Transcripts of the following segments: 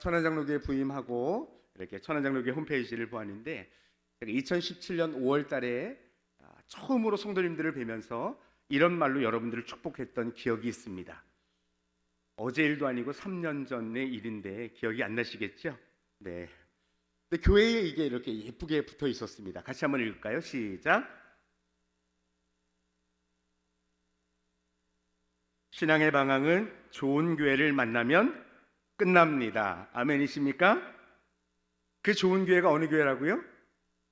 천안장로교에 부임하고 이렇게 천안장로교회 홈페이지를 보았는데, 제가 2017년 5월 달에 처음으로 성도님들을 뵈면서 이런 말로 여러분들을 축복했던 기억이 있습니다. 어제 일도 아니고 3년 전의 일인데 기억이 안 나시겠죠? 네. 근데 교회에 이게 이렇게 예쁘게 붙어 있었습니다. 같이 한번 읽을까요? 시작. 신앙의 방향은 좋은 교회를 만나면 끝납니다. 아멘이십니까? 그 좋은 교회가 어느 교회라고요?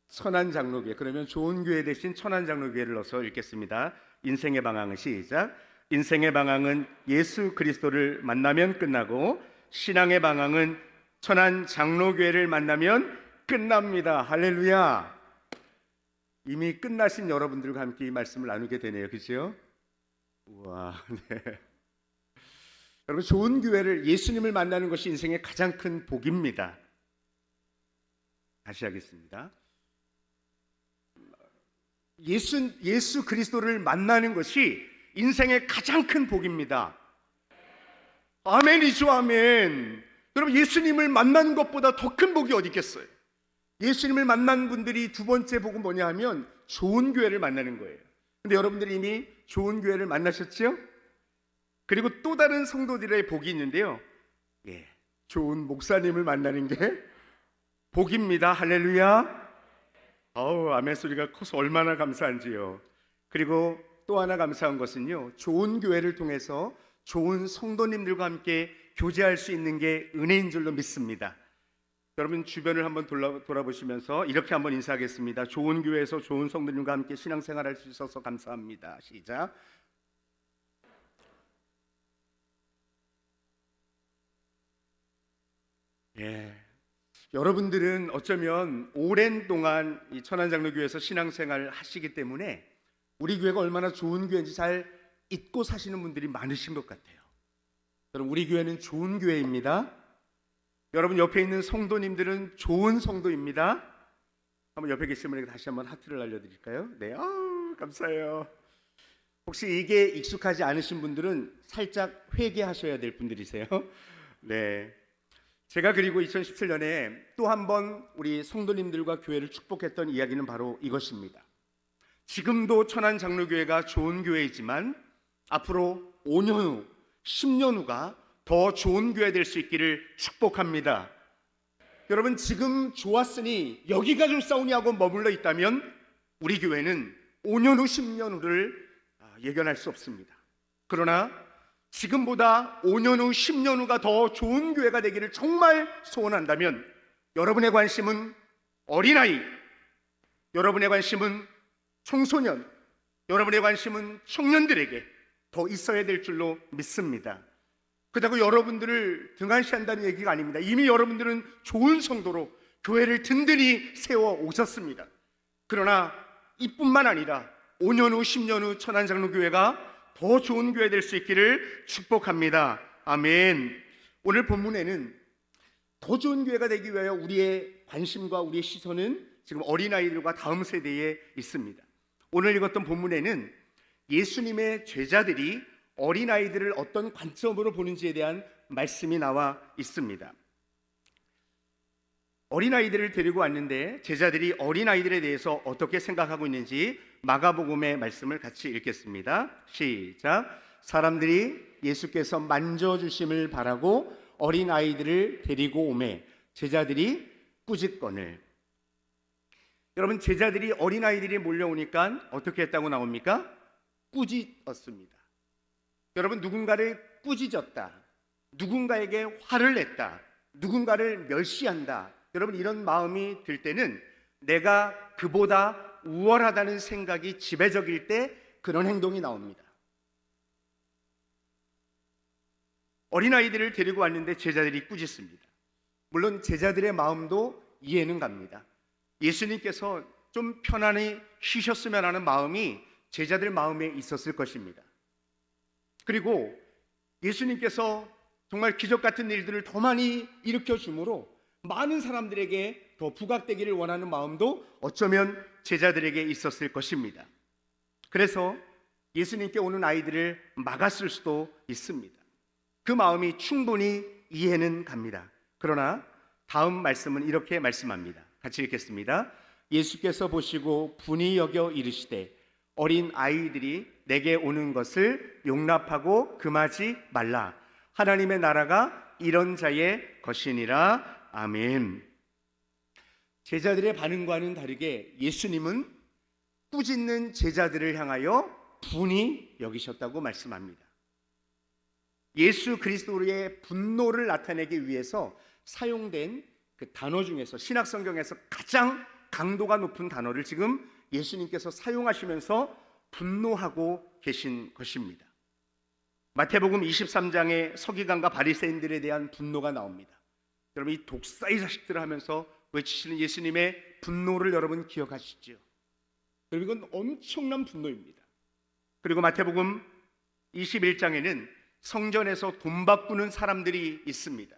천안장로교회. 그러면 좋은 교회 대신 천안장로교회를 넣어서 읽겠습니다. 인생의 방향은 시작. 인생의 방향은 예수 그리스도를 만나면 끝나고, 신앙의 방향은 천안장로교회를 만나면 끝납니다. 할렐루야. 이미 끝나신 여러분들과 함께 이 말씀을 나누게 되네요. 그렇죠? 우와. 네. 여러분, 좋은 교회를, 예수님을 만나는 것이 인생의 가장 큰 복입니다. 다시 하겠습니다. 예수 그리스도를 만나는 것이 인생의 가장 큰 복입니다. 아멘이죠. 아멘. 여러분, 예수님을 만나는 것보다 더 큰 복이 어디 있겠어요? 예수님을 만난 분들이 두 번째 복은 뭐냐 하면 좋은 교회를 만나는 거예요. 근데 여러분들이 이미 좋은 교회를 만나셨죠? 그리고 또 다른 성도들의 복이 있는데요, 좋은 목사님을 만나는 게 복입니다. 할렐루야. 아멘 소리가 커서 얼마나 감사한지요. 그리고 또 하나 감사한 것은요, 좋은 교회를 통해서 좋은 성도님들과 함께 교제할 수 있는 게 은혜인 줄로 믿습니다. 여러분 주변을 한번 돌아보시면서 이렇게 한번 인사하겠습니다. 좋은 교회에서 좋은 성도님과 함께 신앙생활할 수 있어서 감사합니다. 시작. 여러분들은 어쩌면 오랜 동안 이 천안장로교회에서 신앙생활을 하시기 때문에 우리 교회가 얼마나 좋은 교회인지 잘 잊고 사시는 분들이 많으신 것 같아요. 여러분, 우리 교회는 좋은 교회입니다. 여러분 옆에 있는 성도님들은 좋은 성도입니다. 한번 옆에 계신 분에게 다시 한번 하트를 알려드릴까요? 네, 감사해요. 혹시 이게 익숙하지 않으신 분들은 살짝 회개하셔야 될 분들이세요. 네. 제가 그리고 2017년에 또 한 번 우리 성도님들과 교회를 축복했던 이야기는 바로 이것입니다. 지금도 천안장로교회가 좋은 교회이지만 앞으로 5년 후, 10년 후가 더 좋은 교회 될 수 있기를 축복합니다. 여러분, 지금 좋았으니 여기가 좀 싸우냐고 머물러 있다면 우리 교회는 5년 후, 10년 후를 예견할 수 없습니다. 그러나 지금보다 5년 후, 10년 후가 더 좋은 교회가 되기를 정말 소원한다면 여러분의 관심은 어린아이, 여러분의 관심은 청소년, 여러분의 관심은 청년들에게 더 있어야 될 줄로 믿습니다. 그렇다고 여러분들을 등한시한다는 얘기가 아닙니다. 이미 여러분들은 좋은 성도로 교회를 든든히 세워 오셨습니다. 그러나 이뿐만 아니라 5년 후, 10년 후 천안장로교회가 더 좋은 교회 될 수 있기를 축복합니다. 아멘. 오늘 본문에는 더 좋은 교회가 되기 위하여 우리의 관심과 우리의 시선은 지금 어린아이들과 다음 세대에 있습니다. 오늘 읽었던 본문에는 예수님의 제자들이 어린아이들을 어떤 관점으로 보는지에 대한 말씀이 나와 있습니다. 어린아이들을 데리고 왔는데 제자들이 어린아이들에 대해서 어떻게 생각하고 있는지 마가복음의 말씀을 같이 읽겠습니다. 시작. 사람들이 예수께서 만져주심을 바라고 어린아이들을 데리고 오매 제자들이 꾸짖거늘. 여러분, 제자들이 어린아이들이 몰려오니까 어떻게 했다고 나옵니까? 꾸짖었습니다. 여러분, 누군가를 꾸짖었다, 누군가에게 화를 냈다, 누군가를 멸시한다, 여러분 이런 마음이 들 때는 내가 그보다 우월하다는 생각이 지배적일 때 그런 행동이 나옵니다. 어린아이들을 데리고 왔는데 제자들이 꾸짖습니다. 물론 제자들의 마음도 이해는 갑니다. 예수님께서 좀 편안히 쉬셨으면 하는 마음이 제자들 마음에 있었을 것입니다. 그리고 예수님께서 정말 기적 같은 일들을 더 많이 일으켜 주므로 많은 사람들에게 더 부각되기를 원하는 마음도 어쩌면 제자들에게 있었을 것입니다. 그래서 예수님께 오는 아이들을 막았을 수도 있습니다. 그 마음이 충분히 이해는 갑니다. 그러나 다음 말씀은 이렇게 말씀합니다. 같이 읽겠습니다. 예수께서 보시고 분이 여겨 이르시되 어린 아이들이 내게 오는 것을 용납하고 금하지 말라. 하나님의 나라가 이런 자의 것이니라. 아멘. 제자들의 반응과는 다르게 예수님은 꾸짖는 제자들을 향하여 분이 여기셨다고 말씀합니다. 예수 그리스도의 분노를 나타내기 위해서 사용된 그 단어 중에서 신약 성경에서 가장 강도가 높은 단어를 지금 예수님께서 사용하시면서 분노하고 계신 것입니다. 마태복음 23장에 서기관과 바리새인들에 대한 분노가 나옵니다. 여러분, 이 독사의 자식들을 하면서 외치시는 예수님의 분노를 여러분 기억하시죠? 여러분, 이건 엄청난 분노입니다. 그리고 마태복음 21장에는 성전에서 돈 바꾸는 사람들이 있습니다.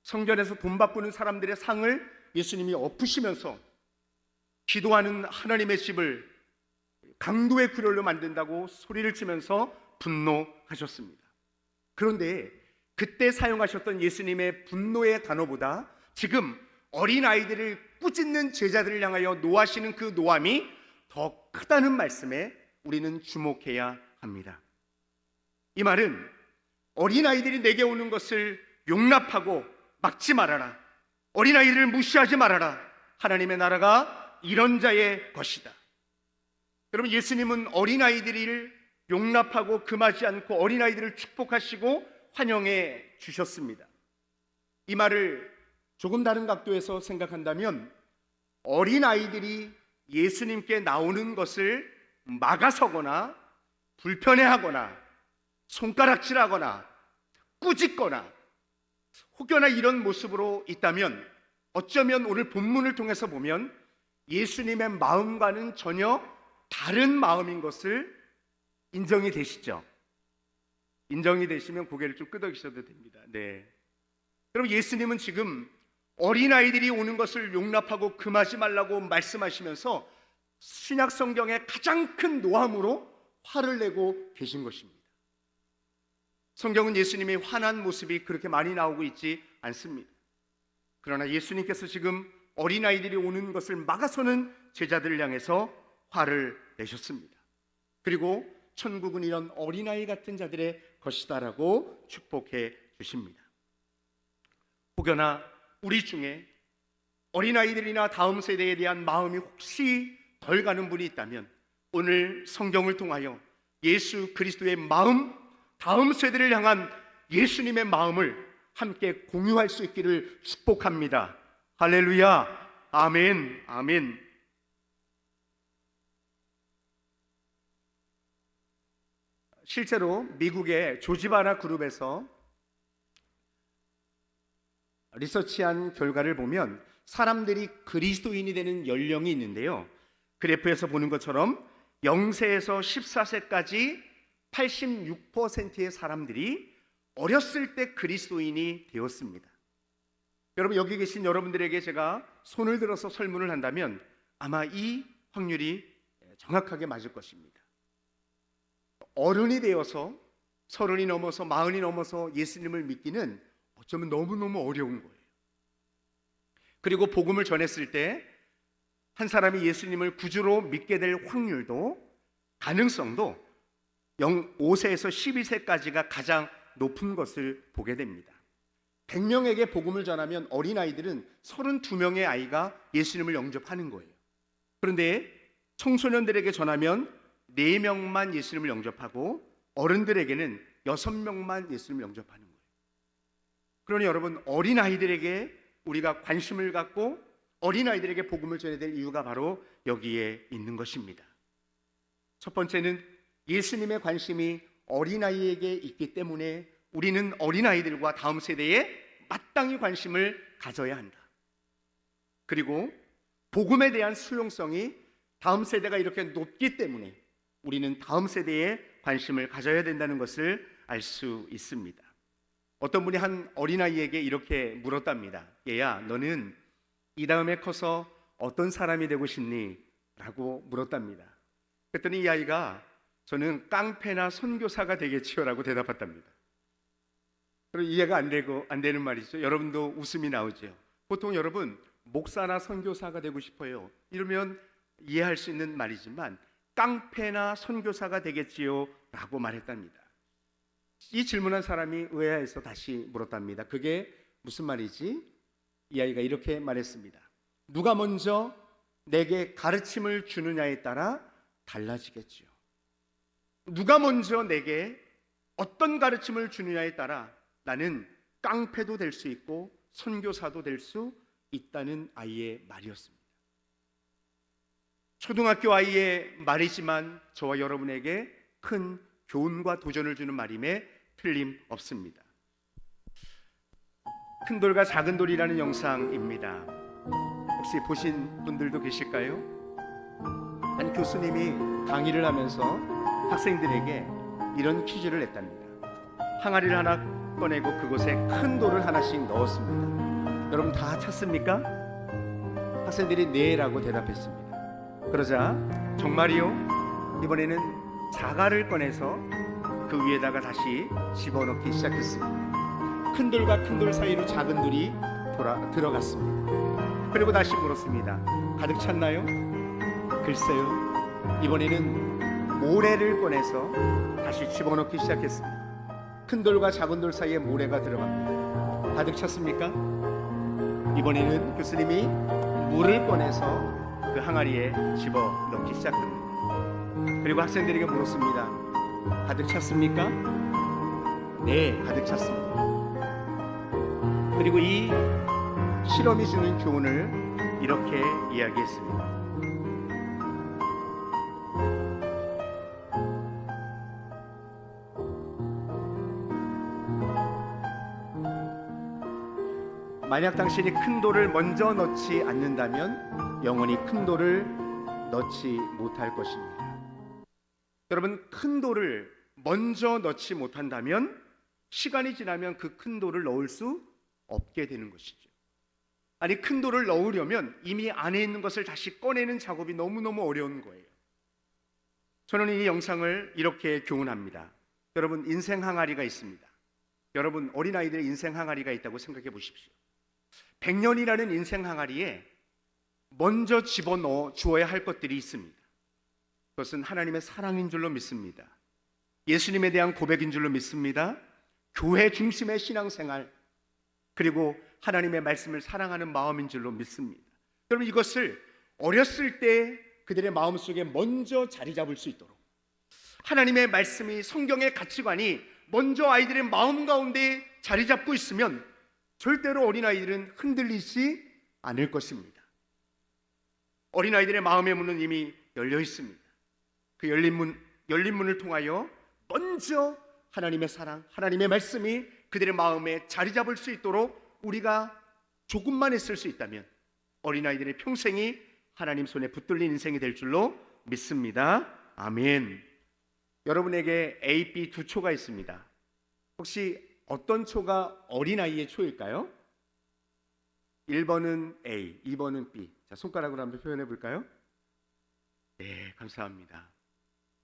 성전에서 돈 바꾸는 사람들의 상을 예수님이 엎으시면서 기도하는 하나님의 집을 강도의 굴혈로 만든다고 소리를 치면서 분노하셨습니다. 그런데 그때 사용하셨던 예수님의 분노의 단어보다 지금 어린아이들을 꾸짖는 제자들을 향하여 노하시는 그 노함이 더 크다는 말씀에 우리는 주목해야 합니다. 이 말은 어린아이들이 내게 오는 것을 용납하고 막지 말아라. 어린아이들을 무시하지 말아라. 하나님의 나라가 이런 자의 것이다. 여러분, 예수님은 어린아이들을 용납하고 금하지 않고 어린아이들을 축복하시고 환영해 주셨습니다. 이 말을 조금 다른 각도에서 생각한다면 어린아이들이 예수님께 나오는 것을 막아서거나 불편해하거나 손가락질하거나 꾸짖거나 혹여나 이런 모습으로 있다면 어쩌면 오늘 본문을 통해서 보면 예수님의 마음과는 전혀 다른 마음인 것을 인정이 되시죠? 인정이 되시면 고개를 좀 끄덕이셔도 됩니다. 네. 여러분, 예수님은 지금 어린아이들이 오는 것을 용납하고 금하지 말라고 말씀하시면서 신약 성경의 가장 큰 노함으로 화를 내고 계신 것입니다. 성경은 예수님이 화난 모습이 그렇게 많이 나오고 있지 않습니다. 그러나 예수님께서 지금 어린아이들이 오는 것을 막아서는 제자들을 향해서 화를 내셨습니다. 그리고 천국은 이런 어린아이 같은 자들의 것이다라고 축복해 주십니다. 혹여나 우리 중에 어린아이들이나 다음 세대에 대한 마음이 혹시 덜 가는 분이 있다면 오늘 성경을 통하여 예수 그리스도의 마음, 다음 세대를 향한 예수님의 마음을 함께 공유할 수 있기를 축복합니다. 할렐루야. 아멘. 아멘. 실제로 미국의 조지바나 그룹에서 리서치한 결과를 보면 사람들이 그리스도인이 되는 연령이 있는데요, 그래프에서 보는 것처럼 0세에서 14세까지 86%의 사람들이 어렸을 때 그리스도인이 되었습니다. 여러분, 여기 계신 여러분들에게 제가 손을 들어서 설문을 한다면 아마 이 확률이 정확하게 맞을 것입니다. 어른이 되어서 30이 넘어서 40이 넘어서 예수님을 믿기는 어쩌면 너무너무 어려운 거예요. 그리고 복음을 전했을 때 한 사람이 예수님을 구주로 믿게 될 확률도, 가능성도 5세에서 12세까지가 가장 높은 것을 보게 됩니다. 100명에게 복음을 전하면 어린아이들은 32명의 아이가 예수님을 영접하는 거예요. 그런데 청소년들에게 전하면 4명만 예수님을 영접하고 어른들에게는 6명만 예수님을 영접하는 거예요. 그러니 여러분, 어린아이들에게 우리가 관심을 갖고 어린아이들에게 복음을 전해야 될 이유가 바로 여기에 있는 것입니다. 첫 번째는 예수님의 관심이 어린아이에게 있기 때문에 우리는 어린아이들과 다음 세대에 마땅히 관심을 가져야 한다. 그리고 복음에 대한 수용성이 다음 세대가 이렇게 높기 때문에 우리는 다음 세대에 관심을 가져야 된다는 것을 알 수 있습니다. 어떤 분이 한 어린아이에게 이렇게 물었답니다. 얘야, 너는 이 다음에 커서 어떤 사람이 되고 싶니? 라고 물었답니다. 그랬더니 이 아이가 저는 깡패나 선교사가 되겠지요 라고 대답했답니다. 그리고 이해가 안 되는 말이죠. 여러분도 웃음이 나오죠. 보통 여러분 목사나 선교사가 되고 싶어요. 이러면 이해할 수 있는 말이지만 깡패나 선교사가 되겠지요? 라고 말했답니다. 이 질문한 사람이 의아해서 다시 물었답니다. 그게 무슨 말이지? 이 아이가 이렇게 말했습니다. 누가 먼저 내게 가르침을 주느냐에 따라 달라지겠지요. 누가 먼저 내게 어떤 가르침을 주느냐에 따라 나는 깡패도 될 수 있고 선교사도 될 수 있다는 아이의 말이었습니다. 초등학교 아이의 말이지만 저와 여러분에게 큰 교훈과 도전을 주는 말임에 틀림없습니다. 큰 돌과 작은 돌이라는 영상입니다. 혹시 보신 분들도 계실까요? 한 교수님이 강의를 하면서 학생들에게 이런 퀴즈를 냈답니다. 항아리를 하나 꺼내고 그곳에 큰 돌을 하나씩 넣었습니다. 여러분 다 찾습니까? 학생들이 네라고 대답했습니다. 그러자 정말이요? 이번에는 자갈을 꺼내서 그 위에다가 다시 집어넣기 시작했습니다. 큰 돌과 큰 돌 사이로 작은 돌이 들어갔습니다. 그리고 다시 물었습니다. 가득 찼나요? 글쎄요. 이번에는 모래를 꺼내서 다시 집어넣기 시작했습니다. 큰 돌과 작은 돌 사이에 모래가 들어갑니다. 가득 찼습니까? 이번에는 교수님이 물을 꺼내서 그 항아리에 집어넣기 시작합니다. 그리고 학생들에게 물었습니다. 가득 찼습니까? 네, 가득 찼습니다. 그리고 이 실험이 주는 교훈을 이렇게 이야기했습니다. 만약 당신이 큰 돌을 먼저 넣지 않는다면 영원히 큰 돌을 넣지 못할 것입니다. 여러분, 큰 돌을 먼저 넣지 못한다면 시간이 지나면 그 큰 돌을 넣을 수 없게 되는 것이죠. 아니, 큰 돌을 넣으려면 이미 안에 있는 것을 다시 꺼내는 작업이 너무너무 어려운 거예요. 저는 이 영상을 이렇게 교훈합니다. 여러분, 인생 항아리가 있습니다. 여러분, 어린아이들의 인생 항아리가 있다고 생각해 보십시오. 100년이라는 인생 항아리에 먼저 집어넣어 주어야 할 것들이 있습니다. 그것은 하나님의 사랑인 줄로 믿습니다. 예수님에 대한 고백인 줄로 믿습니다. 교회 중심의 신앙생활, 그리고 하나님의 말씀을 사랑하는 마음인 줄로 믿습니다. 여러분, 이것을 어렸을 때 그들의 마음속에 먼저 자리 잡을 수 있도록 하나님의 말씀이, 성경의 가치관이 먼저 아이들의 마음 가운데 자리 잡고 있으면 절대로 어린아이들은 흔들리지 않을 것입니다. 어린아이들의 마음의 문은 이미 열려 있습니다. 그 열린 문을 통하여 먼저 하나님의 사랑, 하나님의 말씀이 그들의 마음에 자리 잡을 수 있도록 우리가 조금만 있을 수 있다면 어린아이들의 평생이 하나님 손에 붙들린 인생이 될 줄로 믿습니다. 아멘. 여러분에게 A, B 두 초가 있습니다. 혹시 어떤 초가 어린아이의 초일까요? 1번은 A, 2번은 B. 자, 손가락으로 한번 표현해 볼까요? 네, 감사합니다.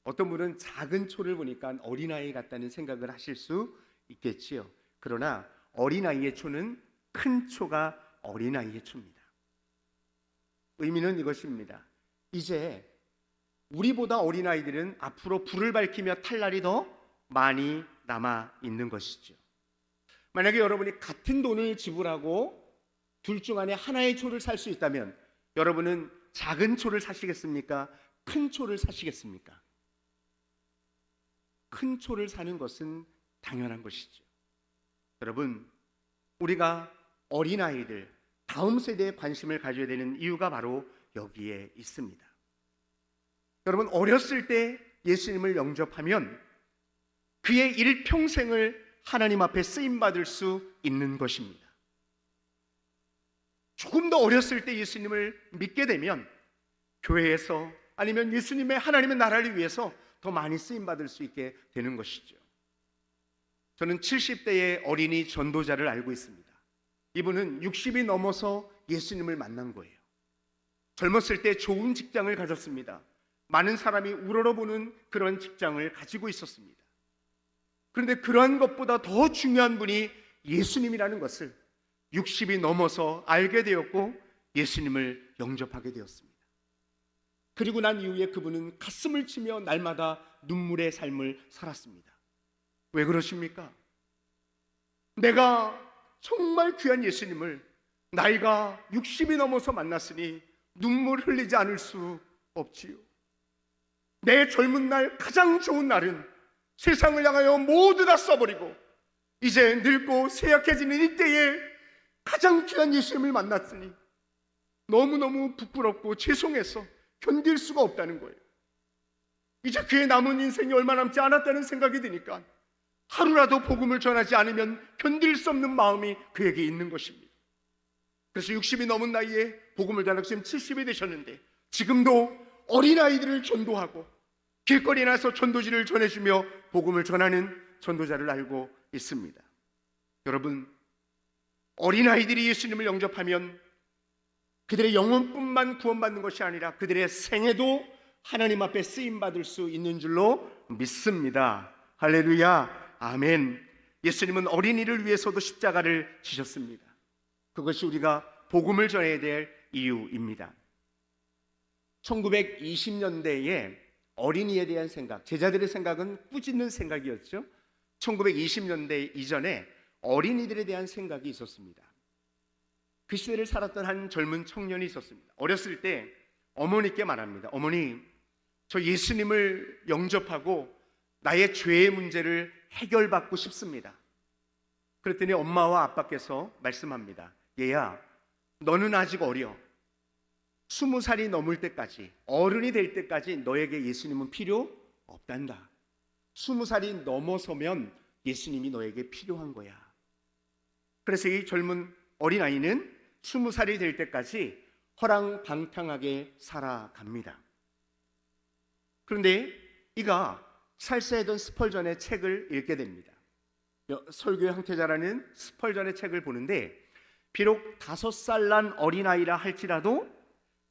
어떤 분은 작은 초를 보니까 어린아이 같다는 생각을 하실 수 있겠지요. 그러나 어린아이의 초는 큰 초가 어린아이의 초입니다. 의미는 이것입니다. 이제 우리보다 어린아이들은 앞으로 불을 밝히며 탈 날이 더 많이 남아 있는 것이죠. 만약에 여러분이 같은 돈을 지불하고 둘 중 안에 하나의 초를 살 수 있다면 여러분은 작은 초를 사시겠습니까? 큰 초를 사시겠습니까? 큰 초를 사는 것은 당연한 것이죠. 여러분, 우리가 어린아이들, 다음 세대에 관심을 가져야 되는 이유가 바로 여기에 있습니다. 여러분, 어렸을 때 예수님을 영접하면 그의 일평생을 하나님 앞에 쓰임받을 수 있는 것입니다. 조금 더 어렸을 때 예수님을 믿게 되면 교회에서 아니면 예수님의 하나님의 나라를 위해서 더 많이 쓰임받을 수 있게 되는 것이죠. 저는 70대의 어린이 전도자를 알고 있습니다. 이분은 60이 넘어서 예수님을 만난 거예요. 젊었을 때 좋은 직장을 가졌습니다. 많은 사람이 우러러보는 그런 직장을 가지고 있었습니다. 그런데 그러한 것보다 더 중요한 분이 예수님이라는 것을 60이 넘어서 알게 되었고 예수님을 영접하게 되었습니다. 그리고 난 이후에 그분은 가슴을 치며 날마다 눈물의 삶을 살았습니다. 왜 그러십니까? 내가 정말 귀한 예수님을 나이가 60이 넘어서 만났으니 눈물 흘리지 않을 수 없지요. 내 젊은 날 가장 좋은 날은 세상을 향하여 모두 다 써버리고 이제 늙고 쇠약해지는 이때에 가장 귀한 예수님을 만났으니 너무너무 부끄럽고 죄송해서 견딜 수가 없다는 거예요. 이제 그의 남은 인생이 얼마 남지 않았다는 생각이 드니까 하루라도 복음을 전하지 않으면 견딜 수 없는 마음이 그에게 있는 것입니다. 그래서 60이 넘은 나이에 복음을 전하고 지금 70이 되셨는데 지금도 어린아이들을 전도하고 길거리에 나서 전도지를 전해주며 복음을 전하는 전도자를 알고 있습니다. 여러분, 어린아이들이 예수님을 영접하면 그들의 영혼뿐만 구원받는 것이 아니라 그들의 생애도 하나님 앞에 쓰임받을 수 있는 줄로 믿습니다. 할렐루야, 아멘. 예수님은 어린이를 위해서도 십자가를 지셨습니다. 그것이 우리가 복음을 전해야 될 이유입니다. 1920년대에 어린이에 대한 생각, 제자들의 생각은 꾸짖는 생각이었죠. 1920년대 이전에 어린이들에 대한 생각이 있었습니다. 그 시대를 살았던 한 젊은 청년이 있었습니다. 어렸을 때 어머니께 말합니다. 어머니, 저 예수님을 영접하고 나의 죄의 문제를 해결받고 싶습니다. 그랬더니 엄마와 아빠께서 말씀합니다. 얘야, 너는 아직 어려. 20살이 넘을 때까지, 어른이 될 때까지 너에게 예수님은 필요 없단다. 20살이 넘어서면 예수님이 너에게 필요한 거야. 그래서 이 젊은 어린아이는 20살이 될 때까지 허랑방탕하게 살아갑니다. 그런데 이가 살세하던 스펄전의 책을 읽게 됩니다. 설교의 황태자라는 스펄전의 책을 보는데 비록 5살 난 어린아이라 할지라도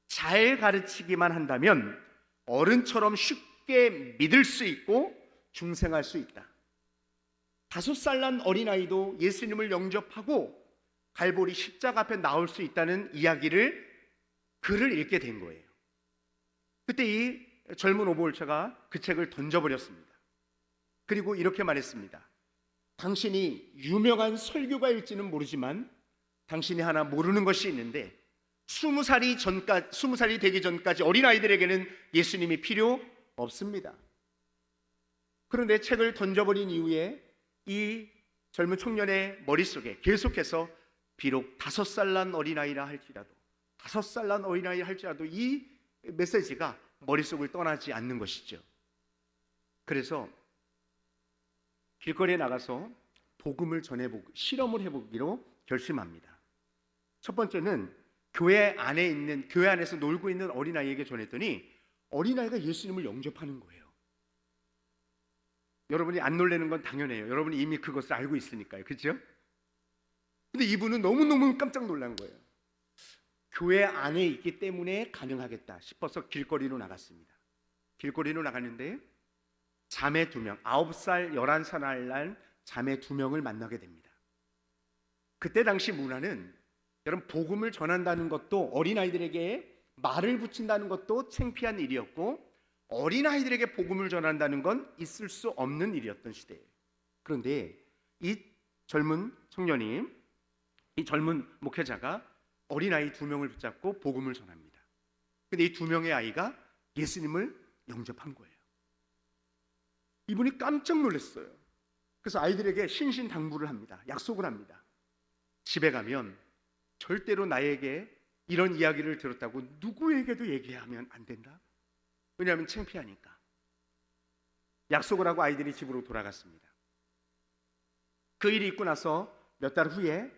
잘 가르치기만 한다면 어른처럼 쉽게 믿을 수 있고 중생할 수 있다. 5살 난 어린아이도 예수님을 영접하고 갈보리 십자가 앞에 나올 수 있다는 글을 읽게 된 거예요. 그때 이 젊은 오보울처가 그 책을 던져버렸습니다. 그리고 이렇게 말했습니다. 당신이 유명한 설교가일지는 모르지만 당신이 하나 모르는 것이 있는데 20살이 되기 전까지 어린아이들에게는 예수님이 필요 없습니다. 그런데 책을 던져버린 이후에 이 젊은 청년의 머릿속에 계속해서 비록 5살 난 어린아이라 할지라도 이 메시지가 머릿속을 떠나지 않는 것이죠. 그래서 길거리에 나가서 복음을 전해보고 실험을 해보기로 결심합니다. 첫 번째는 교회 안에서 놀고 있는 어린아이에게 전했더니 어린아이가 예수님을 영접하는 거예요. 여러분이 안 놀라는 건 당연해요. 여러분이 이미 그것을 알고 있으니까요. 그렇죠? 근데 이분은 너무너무 깜짝 놀란 거예요. 교회 안에 있기 때문에 가능하겠다 싶어서 길거리로 나갔습니다. 길거리로 나갔는데 자매 2명, 9살, 11살 난 자매 2명을 만나게 됩니다. 그때 당시 문화는 여러분 복음을 전한다는 것도 어린아이들에게 말을 붙인다는 것도 창피한 일이었고 어린아이들에게 복음을 전한다는 건 있을 수 없는 일이었던 시대예요. 그런데 이 젊은 청년이, 이 젊은 목회자가 어린아이 2명을 붙잡고 복음을 전합니다. 근데 이 2명의 아이가 예수님을 영접한 거예요. 이분이 깜짝 놀랐어요. 그래서 아이들에게 신신당부를 합니다. 약속을 합니다. 집에 가면 절대로 나에게 이런 이야기를 들었다고 누구에게도 얘기하면 안 된다. 왜냐하면 창피하니까. 약속을 하고 아이들이 집으로 돌아갔습니다. 그 일이 있고 나서 몇 달 후에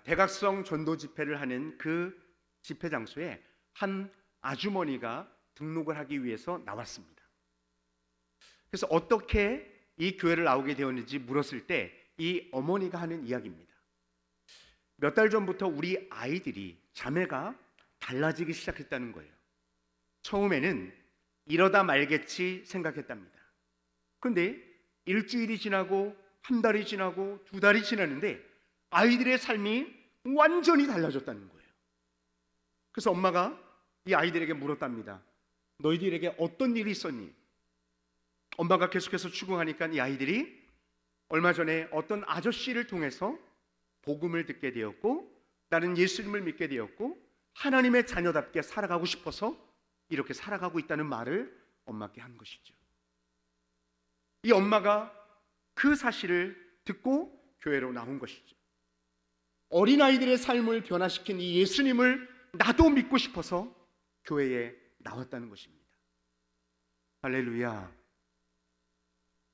대각성 전도 집회를 하는 그 집회 장소에 한 아주머니가 등록을 하기 위해서 나왔습니다. 그래서 어떻게 이 교회를 나오게 되었는지 물었을 때 이 어머니가 하는 이야기입니다. 몇 달 전부터 우리 아이들이 자매가 달라지기 시작했다는 거예요. 처음에는 이러다 말겠지 생각했답니다. 그런데 일주일이 지나고 한 달이 지나고 두 달이 지났는데 아이들의 삶이 완전히 달라졌다는 거예요. 그래서 엄마가 이 아이들에게 물었답니다. 너희들에게 어떤 일이 있었니? 엄마가 계속해서 추궁하니까 이 아이들이 얼마 전에 어떤 아저씨를 통해서 복음을 듣게 되었고 나는 예수님을 믿게 되었고 하나님의 자녀답게 살아가고 싶어서 이렇게 살아가고 있다는 말을 엄마께 한 것이죠. 이 엄마가 그 사실을 듣고 교회로 나온 것이죠. 어린아이들의 삶을 변화시킨 이 예수님을 나도 믿고 싶어서 교회에 나왔다는 것입니다. 할렐루야.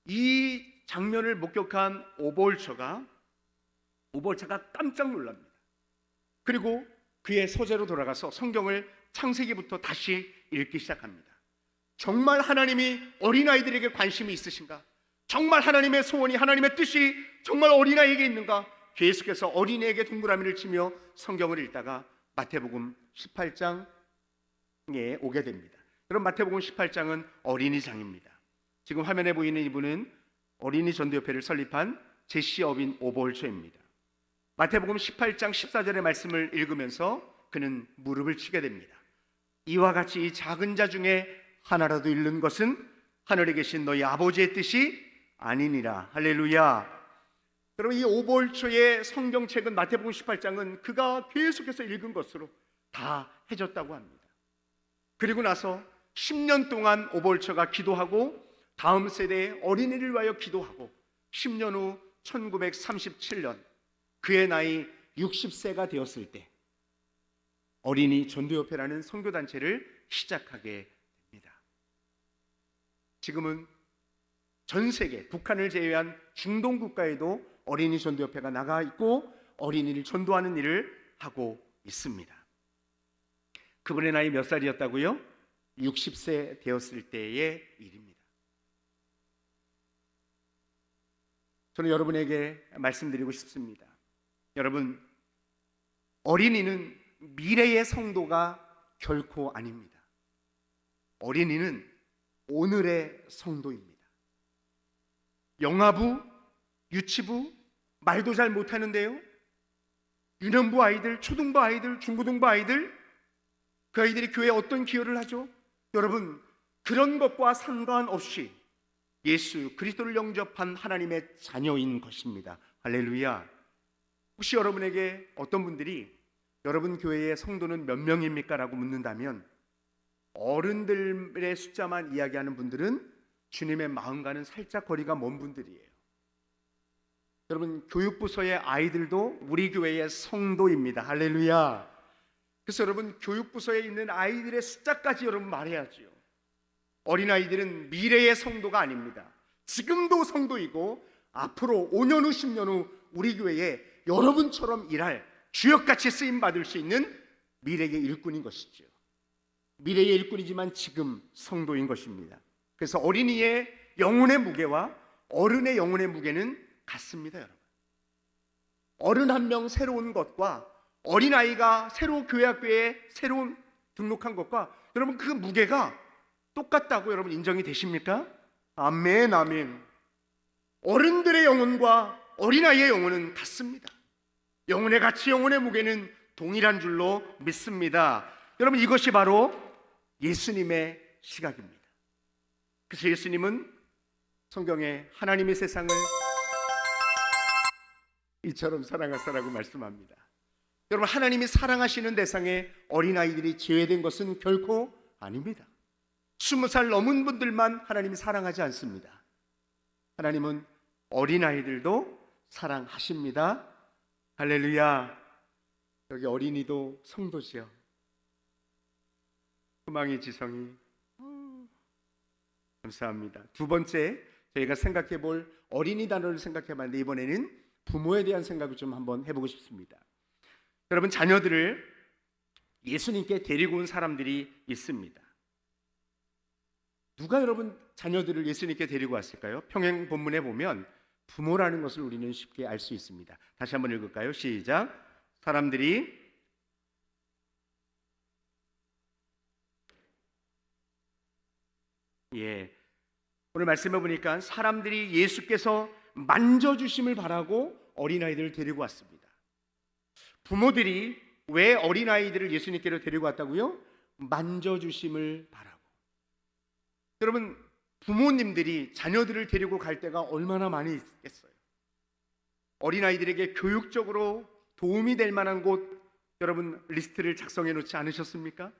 이 장면을 목격한 오볼처가 깜짝 놀랍니다. 그리고 그의 서재로 돌아가서 성경을 창세기부터 다시 읽기 시작합니다. 정말 하나님이 어린아이들에게 관심이 있으신가? 정말 하나님의 소원이, 하나님의 뜻이 정말 어린아이에게 있는가? 계속해서 어린이에게 동그라미를 치며 성경을 읽다가 마태복음 18장에 오게 됩니다. 그럼 마태복음 18장은 어린이장입니다. 지금 화면에 보이는 이분은 어린이 전도협회를 설립한 제시 어빈 오볼처입니다. 마태복음 18장 14절의 말씀을 읽으면서 그는 무릎을 치게 됩니다. 이와 같이 이 작은 자 중에 하나라도 잃는 것은 하늘에 계신 너희 아버지의 뜻이 아니니라. 할렐루야. 여러분, 이 오볼초의 성경책은 마태복음 18장은 그가 계속해서 읽은 것으로 다 해줬다고 합니다. 그리고 나서 10년 동안 오볼초가 기도하고 다음 세대의 어린이를 위하여 기도하고 10년 후 1937년 그의 나이 60세가 되었을 때 어린이 전도협회라는 선교단체를 시작하게 됩니다. 지금은 전 세계, 북한을 제외한 중동 국가에도 어린이 전도협회가 나가 있고 어린이를 전도하는 일을 하고 있습니다. 그분의 나이 몇 살이었다고요? 60세 되었을 때의 일입니다. 저는 여러분에게 말씀드리고 싶습니다. 여러분, 어린이는 미래의 성도가 결코 아닙니다. 어린이는 오늘의 성도입니다. 영아부, 유치부, 말도 잘 못하는데요, 유년부 아이들, 초등부 아이들, 중고등부 아이들, 그 아이들이 교회에 어떤 기여를 하죠? 여러분, 그런 것과 상관없이 예수 그리스도를 영접한 하나님의 자녀인 것입니다. 할렐루야. 혹시 여러분에게 어떤 분들이 여러분 교회의 성도는 몇 명입니까? 라고 묻는다면 어른들의 숫자만 이야기하는 분들은 주님의 마음과는 살짝 거리가 먼 분들이에요. 여러분, 교육부서의 아이들도 우리 교회의 성도입니다. 할렐루야. 그래서 여러분, 교육부서에 있는 아이들의 숫자까지 여러분 말해야지요. 어린아이들은 미래의 성도가 아닙니다. 지금도 성도이고 앞으로 5년 후 10년 후 우리 교회에 여러분처럼 일할 주역같이 쓰임받을 수 있는 미래의 일꾼인 것이죠. 미래의 일꾼이지만 지금 성도인 것입니다. 그래서 어린이의 영혼의 무게와 어른의 영혼의 무게는 같습니다. 여러분, 어른 한 명 새로운 것과 어린아이가 새로 교회학교에 새로운 등록한 것과 여러분 그 무게가 똑같다고 여러분 인정이 되십니까? 아멘, 아멘. 어른들의 영혼과 어린아이의 영혼은 같습니다. 영혼의 가치, 영혼의 무게는 동일한 줄로 믿습니다. 여러분, 이것이 바로 예수님의 시각입니다. 그래서 예수님은 성경에 하나님의 세상을 이처럼 사랑하사라고 말씀합니다. 여러분, 하나님이 사랑하시는 대상에 어린아이들이 제외된 것은 결코 아닙니다. 20살 넘은 분들만 하나님이 사랑하지 않습니다. 하나님은 어린아이들도 사랑하십니다. 할렐루야. 여기 어린이도 성도지요. 희망의 지성이 감사합니다. 두 번째, 저희가 생각해 볼 어린이 단어를 생각해 봤는데 이번에는 부모에 대한 생각을 좀 한번 해보고 싶습니다. 여러분, 자녀들을 예수님께 데리고 온 사람들이 있습니다. 누가 여러분 자녀들을 예수님께 데리고 왔을까요? 평행 본문에 보면 부모라는 것을 우리는 쉽게 알 수 있습니다. 다시 한번 읽을까요? 시작. 사람들이 오늘 말씀해 보니까 사람들이 예수께서 만져주심을 바라고 어린아이들을 데리고 왔습니다. 부모들이 왜 어린아이들을 예수님께로 데리고 왔다고요? 만져주심을 바라고. 여러분, 부모님들이 자녀들을 데리고 갈 때가 얼마나 많이 있겠어요. 어린아이들에게 교육적으로 도움이 될 만한 곳, 여러분 리스트를 작성해 놓지 않으셨습니까?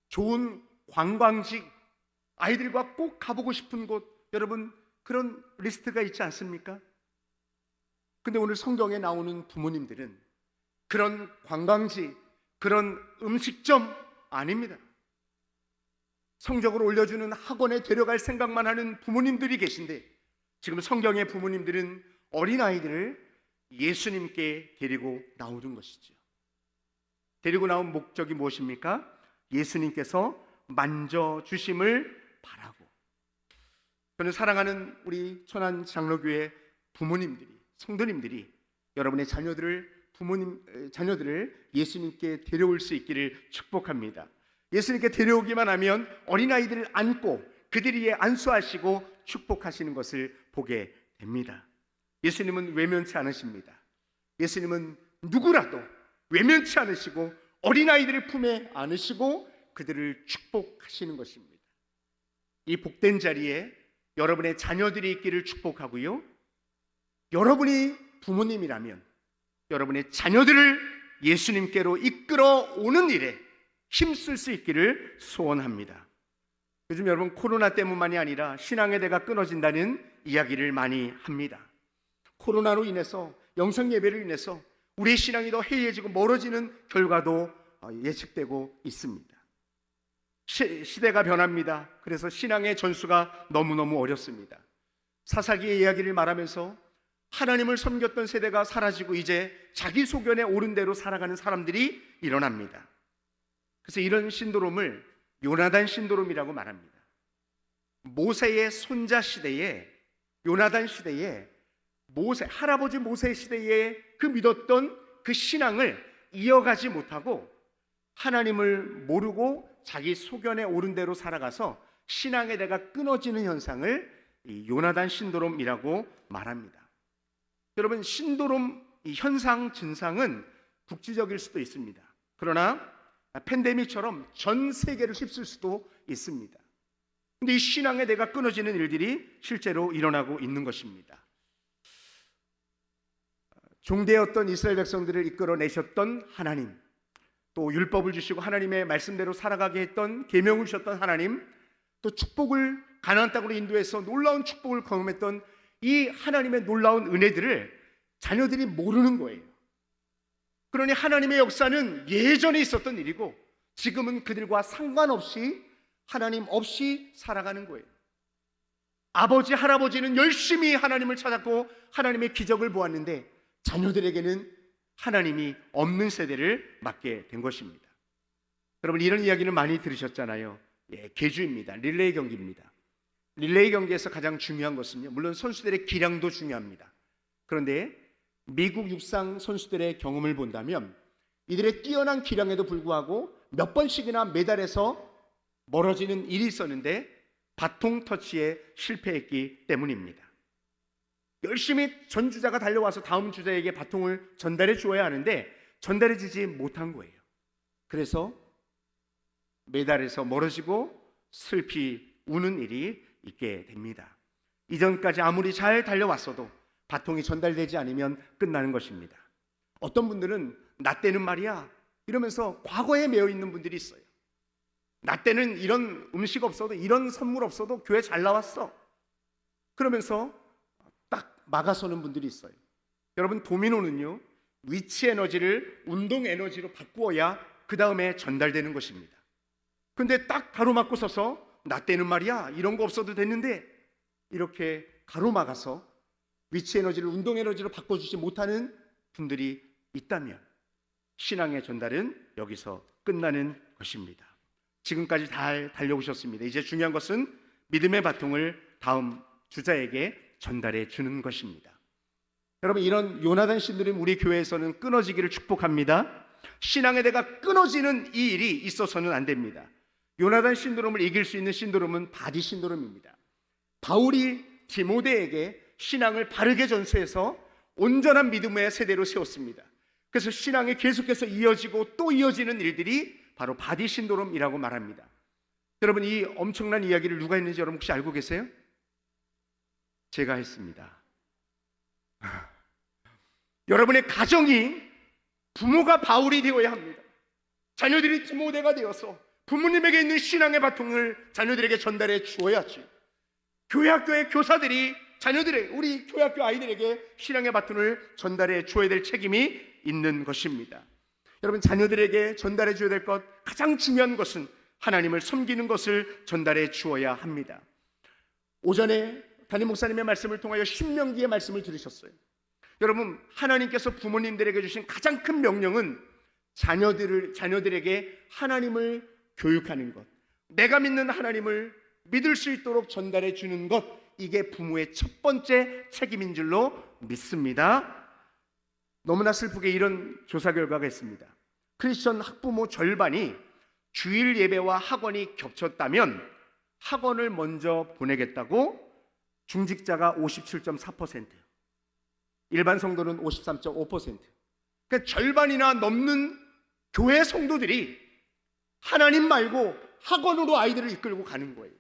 좋은 관광지, 아이들과 꼭 가보고 싶은 곳, 여러분 그런 리스트가 있지 않습니까? 근데 오늘 성경에 나오는 부모님들은 그런 관광지, 그런 음식점 아닙니다. 성적을 올려주는 학원에 데려갈 생각만 하는 부모님들이 계신데, 지금 성경의 부모님들은 어린아이들을 예수님께 데리고 나오는 것이죠. 데리고 나온 목적이 무엇입니까? 예수님께서 만져주심을 바라고. 저는 사랑하는 우리 천안장로교회 부모님들이, 성도님들이 여러분의 자녀들을 예수님께 데려올 수 있기를 축복합니다. 예수님께 데려오기만 하면 어린아이들을 안고 그들 위에 안수하시고 축복하시는 것을 보게 됩니다. 예수님은 외면치 않으십니다. 예수님은 누구라도 외면치 않으시고 어린아이들을 품에 안으시고 그들을 축복하시는 것입니다. 이 복된 자리에 여러분의 자녀들이 있기를 축복하고요, 여러분이 부모님이라면 여러분의 자녀들을 예수님께로 이끌어 오는 일에 힘쓸 수 있기를 소원합니다. 요즘 여러분 코로나 때문만이 아니라 신앙의 대가 끊어진다는 이야기를 많이 합니다. 코로나로 인해서, 영상 예배를 인해서 우리의 신앙이 더 해이해지고 멀어지는 결과도 예측되고 있습니다. 시대가 변합니다. 그래서 신앙의 전수가 너무너무 어렵습니다. 사사기의 이야기를 말하면서 하나님을 섬겼던 세대가 사라지고 이제 자기 소견에 옳은 대로 살아가는 사람들이 일어납니다. 그래서 이런 신도롬을 요나단 신도롬이라고 말합니다. 모세의 손자 시대에, 요나단 시대에 할아버지 모세 시대에 그 믿었던 그 신앙을 이어가지 못하고 하나님을 모르고 자기 소견에 옳은 대로 살아가서 신앙의 대가 끊어지는 현상을 이 요나단 신도롬이라고 말합니다. 여러분, 신도롬 이 현상 증상은 국지적일 수도 있습니다. 그러나 팬데믹처럼 전 세계를 휩쓸 수도 있습니다. 그런데 이 신앙의 대가 끊어지는 일들이 실제로 일어나고 있는 것입니다. 종되었던 이스라엘 백성들을 이끌어내셨던 하나님, 또 율법을 주시고 하나님의 말씀대로 살아가게 했던, 계명을 주셨던 하나님, 또 축복을 가나안 땅으로 인도해서 놀라운 축복을 경험했던 이 하나님의 놀라운 은혜들을 자녀들이 모르는 거예요. 그러니 하나님의 역사는 예전에 있었던 일이고 지금은 그들과 상관없이 하나님 없이 살아가는 거예요. 아버지, 할아버지는 열심히 하나님을 찾았고 하나님의 기적을 보았는데 자녀들에게는 하나님이 없는 세대를 맞게 된 것입니다. 여러분, 이런 이야기는 많이 들으셨잖아요. 계주입니다. 릴레이 경기입니다. 릴레이 경기에서 가장 중요한 것은요, 물론 선수들의 기량도 중요합니다. 그런데 미국 육상 선수들의 경험을 본다면 이들의 뛰어난 기량에도 불구하고 몇 번씩이나 메달에서 멀어지는 일이 있었는데 바통 터치에 실패했기 때문입니다. 열심히 전주자가 달려와서 다음 주자에게 바통을 전달해 주어야 하는데 전달해 주지 못한 거예요. 그래서 메달에서 멀어지고 슬피 우는 일이 있게 됩니다. 이전까지 아무리 잘 달려왔어도 바통이 전달되지 않으면 끝나는 것입니다. 어떤 분들은 나 때는 말이야 이러면서 과거에 매여 있는 분들이 있어요. 나 때는 이런 음식 없어도, 이런 선물 없어도 교회 잘 나왔어, 그러면서 딱 막아서는 분들이 있어요. 여러분, 도미노는요, 위치 에너지를 운동 에너지로 바꾸어야 그 다음에 전달되는 것입니다. 근데 딱 가로막고 서서 나 때는 말이야 이런 거 없어도 됐는데 이렇게 가로막아서 위치 에너지를 운동 에너지로 바꿔주지 못하는 분들이 있다면 신앙의 전달은 여기서 끝나는 것입니다. 지금까지 잘 달려오셨습니다. 이제 중요한 것은 믿음의 바통을 다음 주자에게 전달해 주는 것입니다. 여러분, 이런 요나단 신도림 우리 교회에서는 끊어지기를 축복합니다. 신앙의 대가 끊어지는 이 일이 있어서는 안 됩니다. 요나단 신도롬을 이길 수 있는 신도롬은 바디 신도롬입니다. 바울이 디모데에게 신앙을 바르게 전수해서 온전한 믿음의 세대로 세웠습니다. 그래서 신앙이 계속해서 이어지고 또 이어지는 일들이 바로 바디 신도롬이라고 말합니다. 여러분, 이 엄청난 이야기를 누가 했는지 여러분 혹시 알고 계세요? 제가 했습니다. 여러분의 가정이 부모가 바울이 되어야 합니다. 자녀들이 디모데가 되어서 부모님에게 있는 신앙의 바통을 자녀들에게 전달해 주어야지. 교회 학교의 교사들이 우리 교회 학교 아이들에게 신앙의 바통을 전달해 주어야 될 책임이 있는 것입니다. 여러분, 자녀들에게 전달해 줘야 될 것, 가장 중요한 것은 하나님을 섬기는 것을 전달해 주어야 합니다. 오전에 담임 목사님의 말씀을 통하여 신명기의 말씀을 들으셨어요. 여러분, 하나님께서 부모님들에게 주신 가장 큰 명령은 자녀들에게 하나님을 교육하는 것, 내가 믿는 하나님을 믿을 수 있도록 전달해 주는 것, 이게 부모의 첫 번째 책임인 줄로 믿습니다. 너무나 슬프게 이런 조사 결과가 있습니다. 크리스천 학부모 절반이 주일 예배와 학원이 겹쳤다면 학원을 먼저 보내겠다고, 중직자가 57.4%, 일반 성도는 53.5%. 그러니까 절반이나 넘는 교회 성도들이 하나님 말고 학원으로 아이들을 이끌고 가는 거예요.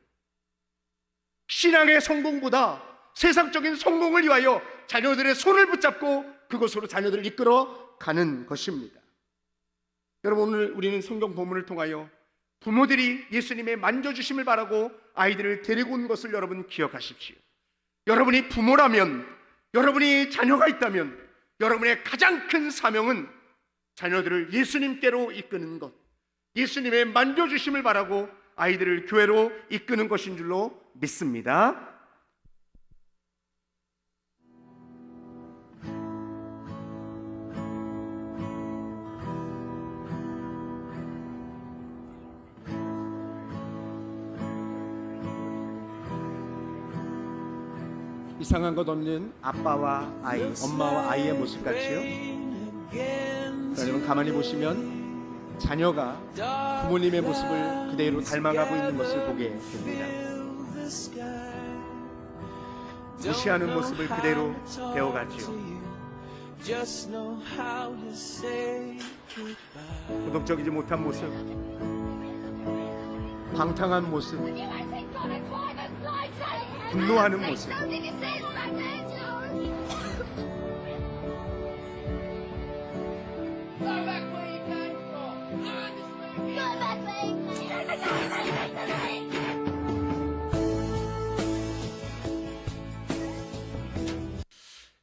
신앙의 성공보다 세상적인 성공을 위하여 자녀들의 손을 붙잡고 그것으로 자녀들을 이끌어 가는 것입니다. 여러분, 오늘 우리는 성경 본문을 통하여 부모들이 예수님의 만져주심을 바라고 아이들을 데리고 온 것을 여러분 기억하십시오. 여러분이 부모라면, 여러분이 자녀가 있다면 여러분의 가장 큰 사명은 자녀들을 예수님께로 이끄는 것, 예수님의 만져주심을 바라고 아이들을 교회로 이끄는 것인 줄로 믿습니다. 이상한 것 없는 아빠와 아이, 엄마와 아이의 모습 같지요? 여러분, 가만히 보시면 자녀가 부모님의 모습을 그대로 닮아가고 있는 것을 보게 됩니다. 무시하는 모습을 그대로 배워가지요. 도덕적이지 못한 모습, 방탕한 모습, 분노하는 모습,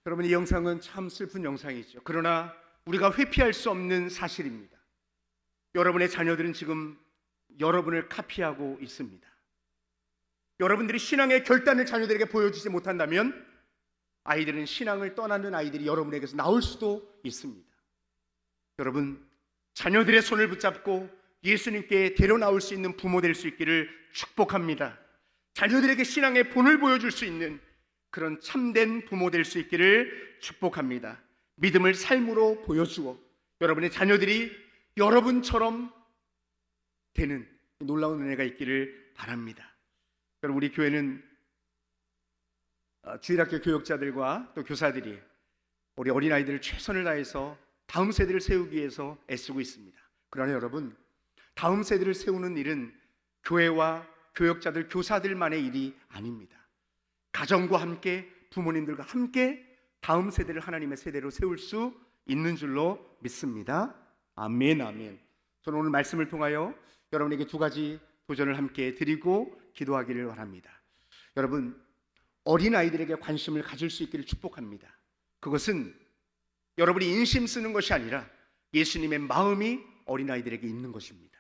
여러분, 이 영상은 참 슬픈 영상이죠. 그러나 우리가 회피할 수 없는 사실입니다. 여러분의 자녀들은 지금 여러분을 카피하고 있습니다. 여러분들이 신앙의 결단을 자녀들에게 보여주지 못한다면 아이들은 신앙을 떠나는 아이들이 여러분에게서 나올 수도 있습니다. 여러분, 자녀들의 손을 붙잡고 예수님께 데려나올 수 있는 부모 될 수 있기를 축복합니다. 자녀들에게 신앙의 본을 보여줄 수 있는 그런 참된 부모 될 수 있기를 축복합니다. 믿음을 삶으로 보여주어 여러분의 자녀들이 여러분처럼 되는 놀라운 은혜가 있기를 바랍니다. 여러분, 우리 교회는 주일학교 교역자들과 또 교사들이 우리 어린아이들을 최선을 다해서 다음 세대를 세우기 위해서 애쓰고 있습니다. 그러나 여러분, 다음 세대를 세우는 일은 교회와 교역자들, 교사들만의 일이 아닙니다. 가정과 함께, 부모님들과 함께 다음 세대를 하나님의 세대로 세울 수 있는 줄로 믿습니다. 아멘, 아멘. 저는 오늘 말씀을 통하여 여러분에게 두 가지 도전을 함께 드리고 기도하기를 바랍니다. 여러분, 어린아이들에게 관심을 가질 수 있기를 축복합니다. 그것은 여러분이 인심 쓰는 것이 아니라 예수님의 마음이 어린아이들에게 있는 것입니다.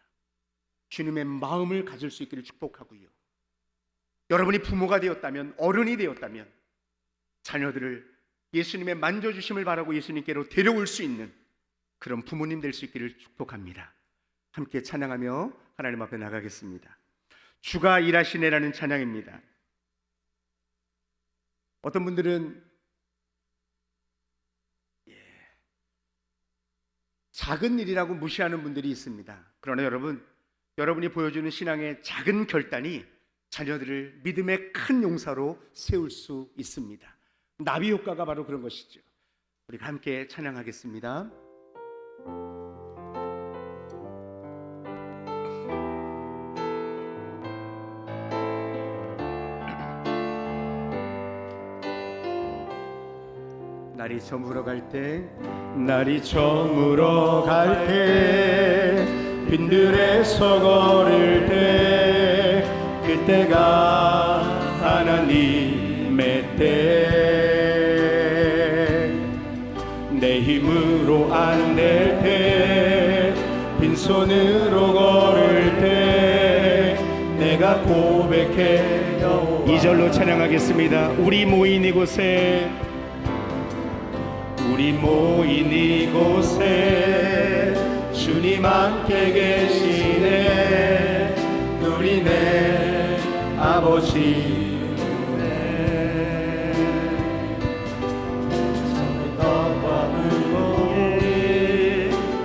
주님의 마음을 가질 수 있기를 축복하고요. 여러분이 부모가 되었다면, 어른이 되었다면 자녀들을 예수님의 만져주심을 바라고 예수님께로 데려올 수 있는 그런 부모님 될 수 있기를 축복합니다. 함께 찬양하며 하나님 앞에 나가겠습니다. 주가 일하시네라는 찬양입니다. 어떤 분들은 작은 일이라고 무시하는 분들이 있습니다. 그러나 여러분, 여러분이 보여주는 신앙의 작은 결단이 자녀들을 믿음의 큰 용사로 세울 수 있습니다. 나비 효과가 바로 그런 것이죠. 우리가 함께 찬양하겠습니다. 날이 저물어 갈 때, 날이 저물어 갈 때, 빈들에서 걸을 때, 그때가 하나님의 때. 내 힘으로 안 될 때, 빈손으로 걸을 때, 내가 고백해. 2절로 찬양하겠습니다. 우리 모인 이곳에, 우리 모인 이곳에 주님 함께 계시네. 누리네 아버지 은혜. 성덕과 물고기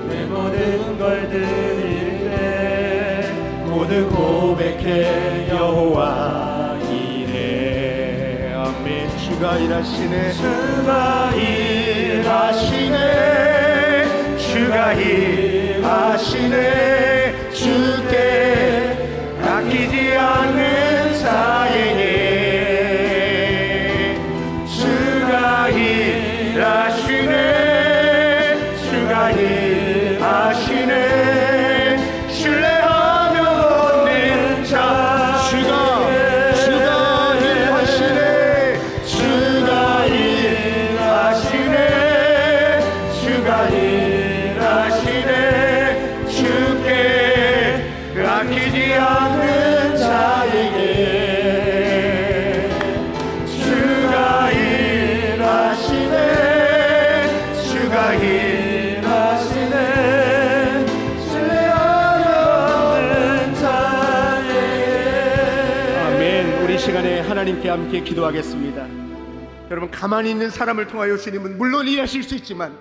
내 모든 걸 드릴 때 모두 고백해 여호와 이래. 아멘. 주가 일하시네. 주가 일하시네. 주가 일하시네. 주께 아끼지 않는 자에게 주가 일하시네. 주가 일하시네. 신뢰하며 얻는 자. 주가 일하시네. 주가 일하시네. 주가 일하시네. 주께 아끼지 않는 자에게 주가 일하시네. 주가 일하시네. 신뢰하며 얻는 자에게. 아멘. 우리 시간에 하나님께 함께 기도하겠습니다. 여러분, 가만히 있는 사람을 통하여 주님은 물론 일하실 수 있지만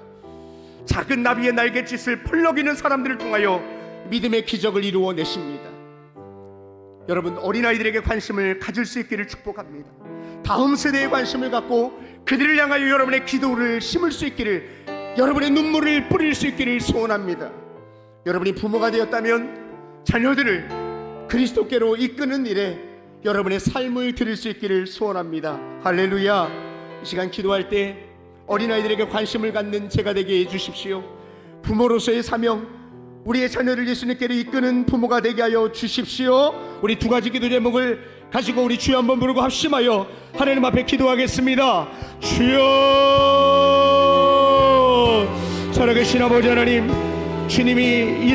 작은 나비의 날갯짓을 펄럭이는 사람들을 통하여 믿음의 기적을 이루어내십니다. 여러분, 어린아이들에게 관심을 가질 수 있기를 축복합니다. 다음 세대에 관심을 갖고 그들을 향하여 여러분의 기도를 심을 수 있기를, 여러분의 눈물을 뿌릴 수 있기를 소원합니다. 여러분이 부모가 되었다면 자녀들을 그리스도께로 이끄는 일에 여러분의 삶을 드릴 수 있기를 소원합니다. 할렐루야. 이 시간 기도할 때 어린아이들에게 관심을 갖는 제가 되게 해주십시오. 부모로서의 사명, 우리의 자녀를 예수님께로 이끄는 부모가 되게 하여 주십시오. 우리 두 가지 기도 제목을 가지고 우리 주여 한번 부르고 합심하여 하나님 앞에 기도하겠습니다. 주여. 살아계신 아버지 하나님, 주님이